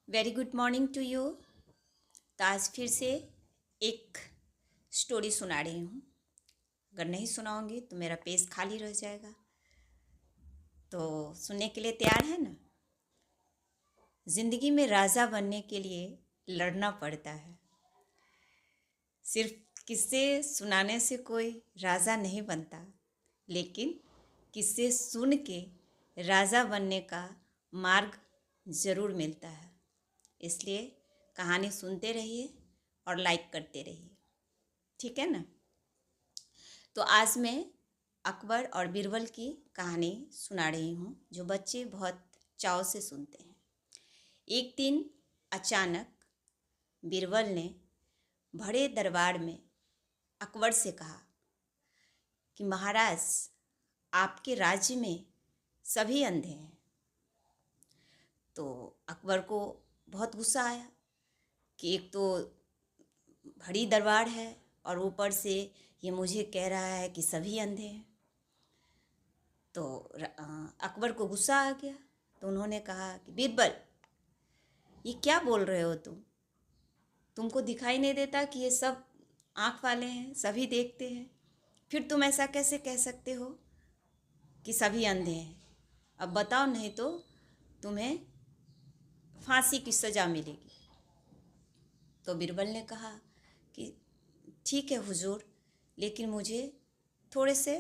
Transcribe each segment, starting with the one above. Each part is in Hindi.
Very good morning to you. तो आज फिर से एक स्टोरी सुना रही हूँ। अगर नहीं सुनाऊंगी तो मेरा पेज खाली रह जाएगा। तो सुनने के लिए तैयार है ना। ज़िंदगी में राजा बनने के लिए लड़ना पड़ता है। सिर्फ किस्से सुनाने से कोई राजा नहीं बनता, लेकिन किस्से सुन के राजा बनने का मार्ग ज़रूर मिलता है। इसलिए कहानी सुनते रहिए और लाइक करते रहिए, ठीक है ना। तो आज मैं अकबर और बीरबल की कहानी सुना रही हूँ, जो बच्चे बहुत चाव से सुनते हैं। एक दिन अचानक बीरबल ने बड़े दरबार में अकबर से कहा कि महाराज, आपके राज्य में सभी अंधे हैं। तो अकबर को बहुत गुस्सा आया कि एक तो बड़ी दरबार है और ऊपर से ये मुझे कह रहा है कि सभी अंधे हैं। तो अकबर को गुस्सा आ गया। तो उन्होंने कहा कि बीरबल, ये क्या बोल रहे हो तुमको दिखाई नहीं देता कि ये सब आँख वाले हैं, सभी देखते हैं? फिर तुम ऐसा कैसे कह सकते हो कि सभी अंधे हैं? अब बताओ, नहीं तो तुम्हें फांसी की सज़ा मिलेगी। तो बीरबल ने कहा कि ठीक है हुजूर, लेकिन मुझे थोड़े से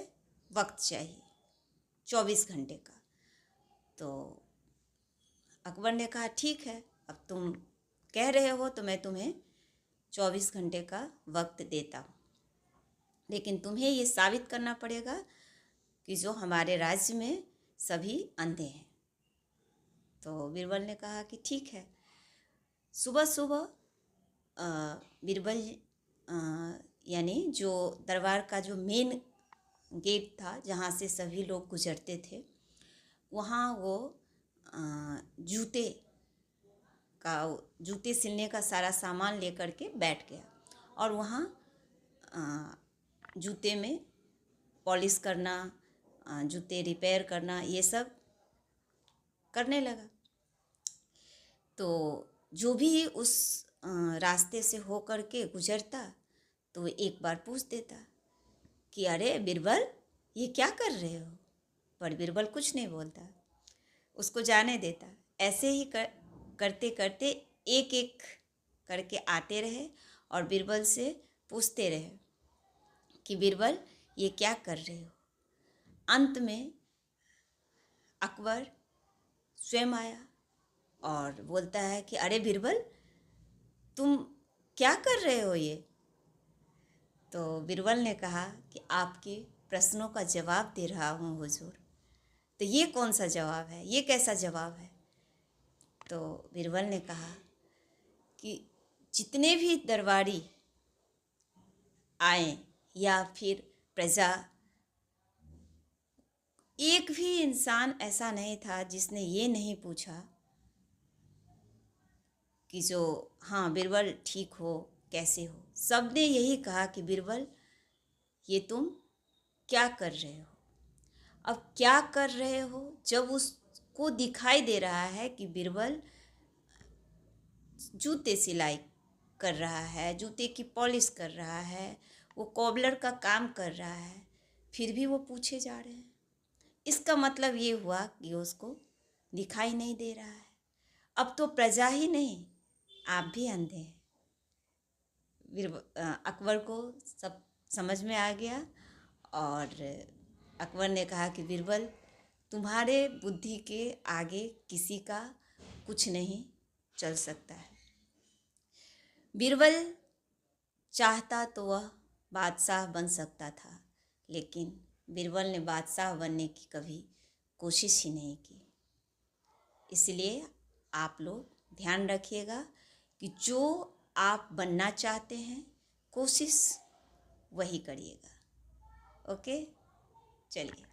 वक्त चाहिए, 24 घंटे का। तो अकबर ने कहा ठीक है, अब तुम कह रहे हो तो मैं तुम्हें 24 घंटे का वक्त देता हूँ, लेकिन तुम्हें ये साबित करना पड़ेगा कि जो हमारे राज्य में सभी अंधे हैं। तो बीरबल ने कहा कि ठीक है। सुबह सुबह बीरबल यानी जो दरबार का जो मेन गेट था, जहाँ से सभी लोग गुजरते थे, वहाँ वो जूते सिलने का सारा सामान लेकर के बैठ गया और वहाँ जूते में पॉलिश करना, जूते रिपेयर करना, ये सब करने लगा। तो जो भी उस रास्ते से हो कर के गुजरता तो वो एक बार पूछ देता कि अरे बीरबल, ये क्या कर रहे हो? पर बीरबल कुछ नहीं बोलता, उसको जाने देता। ऐसे ही करते करते एक एक करके आते रहे और बीरबल से पूछते रहे कि बीरबल, ये क्या कर रहे हो? अंत में अकबर स्वयं आया और बोलता है कि अरे बीरबल, तुम क्या कर रहे हो ये? तो बीरबल ने कहा कि आपके प्रश्नों का जवाब दे रहा हूँ हुजूर। तो ये कौन सा जवाब है? ये कैसा जवाब है? तो बीरबल ने कहा कि जितने भी दरबारी आए या फिर प्रजा, एक भी इंसान ऐसा नहीं था जिसने ये नहीं पूछा कि जो हाँ बीरबल ठीक हो, कैसे हो। सब ने यही कहा कि बीरबल, ये तुम क्या कर रहे हो? अब क्या कर रहे हो जब उसको दिखाई दे रहा है कि बीरबल जूते सिलाई कर रहा है, जूते की पॉलिश कर रहा है, वो कॉबलर का काम कर रहा है, फिर भी वो पूछे जा रहे हैं। इसका मतलब ये हुआ कि उसको दिखाई नहीं दे रहा है। अब तो प्रजा ही नहीं, आप भी अंधे हैं। अकबर को सब समझ में आ गया और अकबर ने कहा कि बीरबल, तुम्हारे बुद्धि के आगे किसी का कुछ नहीं चल सकता है। बीरबल चाहता तो वह बादशाह बन सकता था, लेकिन बीरबल ने बादशाह बनने की कभी कोशिश ही नहीं की। इसलिए आप लोग ध्यान रखिएगा कि जो आप बनना चाहते हैं, कोशिश वही करिएगा। ओके, चलिए।